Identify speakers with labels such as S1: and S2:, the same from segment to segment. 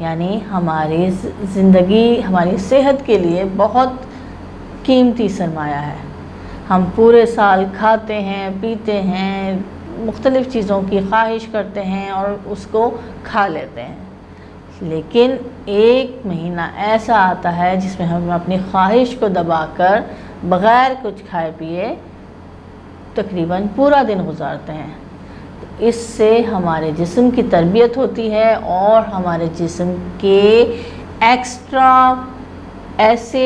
S1: یعنی ہماری زندگی ہماری صحت کے لیے بہت قیمتی سرمایہ ہے۔ ہم پورے سال کھاتے ہیں، پیتے ہیں، مختلف چیزوں کی خواہش کرتے ہیں اور اس کو کھا لیتے ہیں، لیکن ایک مہینہ ایسا آتا ہے جس میں ہم اپنی خواہش کو دبا کر بغیر کچھ کھائے پیے تقریباً پورا دن گزارتے ہیں۔ اس سے ہمارے جسم کی تربیت ہوتی ہے اور ہمارے جسم کے ایکسٹرا ایسے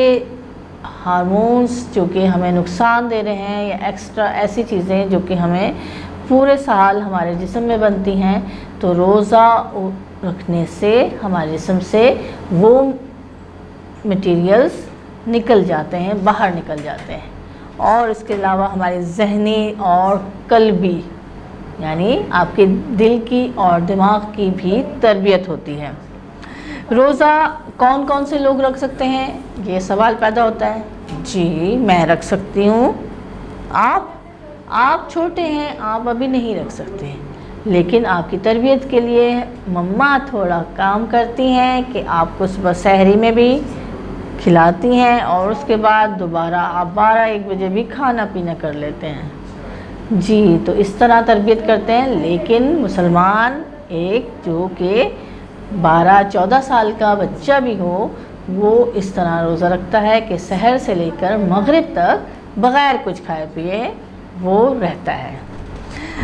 S1: ہارمونز جو کہ ہمیں نقصان دے رہے ہیں یا ایکسٹرا ایسی چیزیں جو کہ ہمیں پورے سال ہمارے جسم میں بنتی ہیں، تو روزہ رکھنے سے ہمارے جسم سے وہ مٹیریلز نکل جاتے ہیں، باہر نکل جاتے ہیں، اور اس کے علاوہ ہماری ذہنی اور قلبی یعنی آپ کے دل کی اور دماغ کی بھی تربیت ہوتی ہے۔ روزہ کون کون سے لوگ رکھ سکتے ہیں؟ یہ سوال پیدا ہوتا ہے۔ جی میں رکھ سکتی ہوں۔ آپ چھوٹے ہیں، آپ ابھی نہیں رکھ سکتے، لیکن آپ کی تربیت کے لیے مما تھوڑا کام کرتی ہیں کہ آپ کو صبح سحری میں بھی کھلاتی ہیں اور اس کے بعد دوبارہ آپ 12-1 بجے بھی کھانا پینا کر لیتے ہیں۔ جی تو اس طرح تربیت کرتے ہیں، لیکن مسلمان ایک جو کہ 12-14 سال کا بچہ بھی ہو وہ اس طرح روزہ رکھتا ہے کہ سحر سے لے کر مغرب تک بغیر کچھ کھائے پیے وہ رہتا ہے۔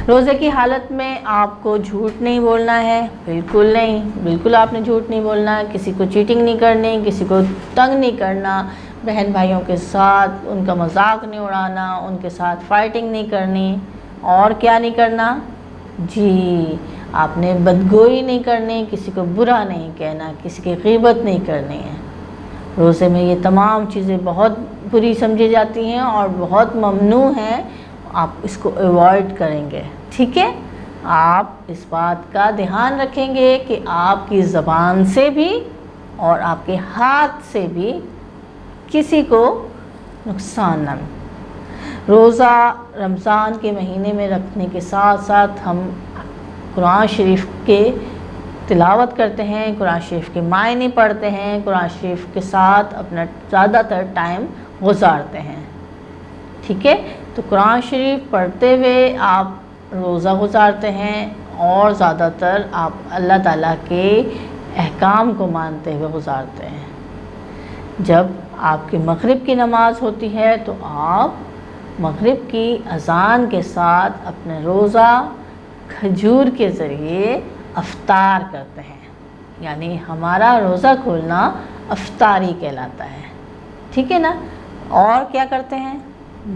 S1: روزے کی حالت میں آپ کو جھوٹ نہیں بولنا ہے، بالکل نہیں، بالکل آپ نے جھوٹ نہیں بولنا ہے، کسی کو چیٹنگ نہیں کرنی، کسی کو تنگ نہیں کرنا، بہن بھائیوں کے ساتھ ان کا مذاق نہیں اڑانا، ان کے ساتھ فائٹنگ نہیں کرنی، اور کیا نہیں کرنا؟ جی آپ نے بدگوئی نہیں کرنی، کسی کو برا نہیں کہنا، کسی کی غیبت نہیں کرنی ہے۔ روزے میں یہ تمام چیزیں بہت بری سمجھی جاتی ہیں اور بہت ممنوع ہیں، آپ اس کو ایوائڈ کریں گے، ٹھیک ہے؟ آپ اس بات کا دھیان رکھیں گے کہ آپ کی زبان سے بھی اور آپ کے ہاتھ سے بھی کسی کو نقصان نہ ہو۔ روزہ رمضان کے مہینے میں رکھنے کے ساتھ ساتھ ہم قرآن شریف کے تلاوت کرتے ہیں، قرآن شریف کے معنی پڑھتے ہیں، قرآن شریف کے ساتھ اپنا زیادہ تر ٹائم گزارتے ہیں، ٹھیک ہے؟ تو قرآن شریف پڑھتے ہوئے آپ روزہ گزارتے ہیں اور زیادہ تر آپ اللہ تعالیٰ کے احکام کو مانتے ہوئے گزارتے ہیں۔ جب آپ کی مغرب کی نماز ہوتی ہے تو آپ مغرب کی اذان کے ساتھ اپنے روزہ کھجور کے ذریعے افطار کرتے ہیں، یعنی ہمارا روزہ کھولنا افطاری کہلاتا ہے، ٹھیک ہے نا؟ اور کیا کرتے ہیں؟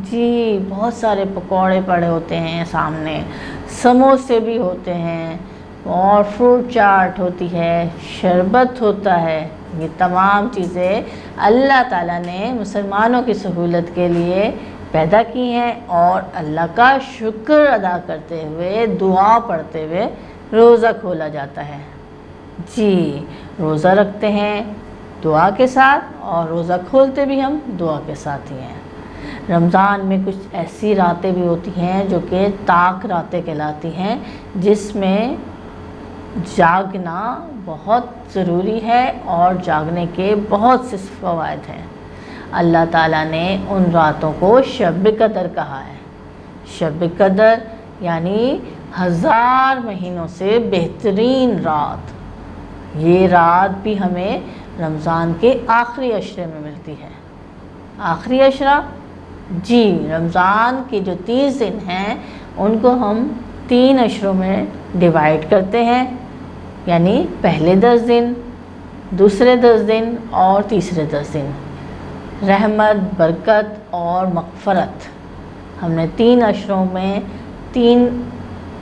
S1: جی بہت سارے پکوڑے پڑے ہوتے ہیں سامنے، سموسے بھی ہوتے ہیں اور فروٹ چاٹ ہوتی ہے، شربت ہوتا ہے۔ یہ تمام چیزیں اللہ تعالیٰ نے مسلمانوں کی سہولت کے لیے پیدا کی ہیں اور اللہ کا شکر ادا کرتے ہوئے دعا پڑھتے ہوئے روزہ کھولا جاتا ہے۔ جی روزہ رکھتے ہیں دعا کے ساتھ اور روزہ کھولتے بھی ہم دعا کے ساتھ ہی ہیں۔ رمضان میں کچھ ایسی راتیں بھی ہوتی ہیں جو کہ طاق راتیں کہلاتی ہیں، جس میں جاگنا بہت ضروری ہے اور جاگنے کے بہت سے فوائد ہیں۔ اللہ تعالیٰ نے ان راتوں کو شب قدر کہا ہے۔ شب قدر یعنی 1000 مہینوں سے بہترین رات۔ یہ رات بھی ہمیں رمضان کے آخری عشرے میں ملتی ہے۔ آخری عشرہ؟ جی رمضان کے جو 30 دن ہیں ان کو ہم 3 عشروں میں ڈیوائڈ کرتے ہیں، یعنی پہلے 10 دن، دوسرے 10 دن اور تیسرے 10 دن۔ رحمت، برکت اور مغفرت، ہم نے 3 عشروں میں 3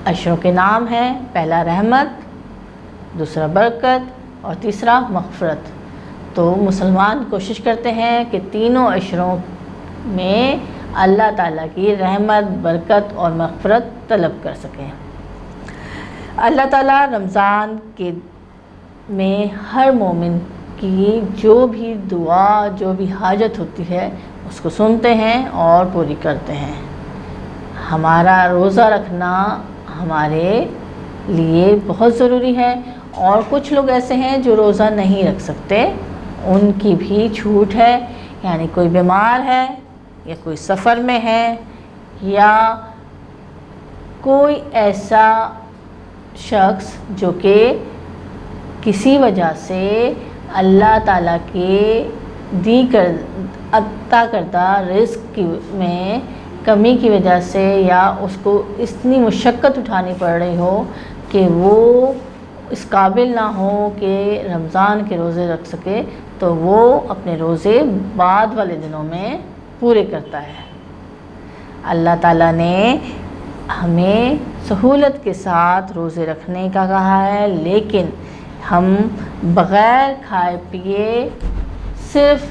S1: عشروں کے نام ہیں، پہلا رحمت، دوسرا برکت اور تیسرا مغفرت۔ تو مسلمان کوشش کرتے ہیں کہ تینوں عشروں میں اللہ تعالیٰ کی رحمت، برکت اور مغفرت طلب کر سکیں۔ اللہ تعالیٰ رمضان کے میں ہر مومن کی جو بھی دعا، جو بھی حاجت ہوتی ہے اس کو سنتے ہیں اور پوری کرتے ہیں۔ ہمارا روزہ رکھنا ہمارے لیے بہت ضروری ہے اور کچھ لوگ ایسے ہیں جو روزہ نہیں رکھ سکتے، ان کی بھی چھوٹ ہے، یعنی کوئی بیمار ہے یا کوئی سفر میں ہے یا کوئی ایسا شخص جو کہ کسی وجہ سے اللہ تعالیٰ کے عطا کردہ رزق میں کمی کی وجہ سے یا اس کو اتنی مشقت اٹھانی پڑ رہی ہو کہ وہ اس قابل نہ ہو کہ رمضان کے روزے رکھ سکے، تو وہ اپنے روزے بعد والے دنوں میں پورے کرتا ہے۔ اللہ تعالیٰ نے ہمیں سہولت کے ساتھ روزے رکھنے کا کہا ہے، لیکن ہم بغیر کھائے پیے صرف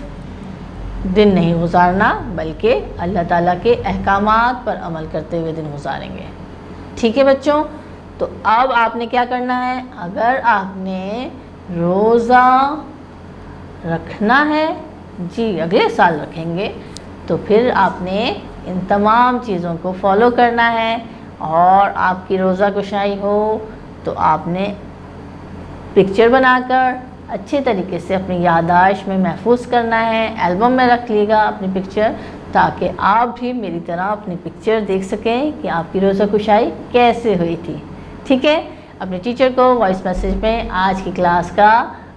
S1: دن نہیں گزارنا، بلکہ اللہ تعالیٰ کے احکامات پر عمل کرتے ہوئے دن گزاریں گے۔ ٹھیک ہے بچوں؟ تو اب آپ نے کیا کرنا ہے، اگر آپ نے روزہ رکھنا ہے، جی اگلے سال رکھیں گے، تو پھر آپ نے ان تمام چیزوں کو فالو کرنا ہے، اور آپ کی روزہ کشائی ہو تو آپ نے پکچر بنا کر اچھے طریقے سے اپنی یادداشت میں محفوظ کرنا ہے، البم میں رکھ لیے گا اپنی پکچر، تاکہ آپ بھی میری طرح اپنی پکچر دیکھ سکیں کہ آپ کی روزہ کشائی کیسے ہوئی تھی۔ ٹھیک ہے؟ اپنے ٹیچر کو وائس میسیج میں آج کی کلاس کا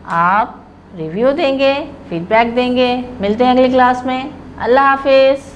S1: آپ ریویو دیں گے، فیڈ بیک دیں گے۔ ملتے ہیں اگلی کلاس میں۔ اللہ حافظ۔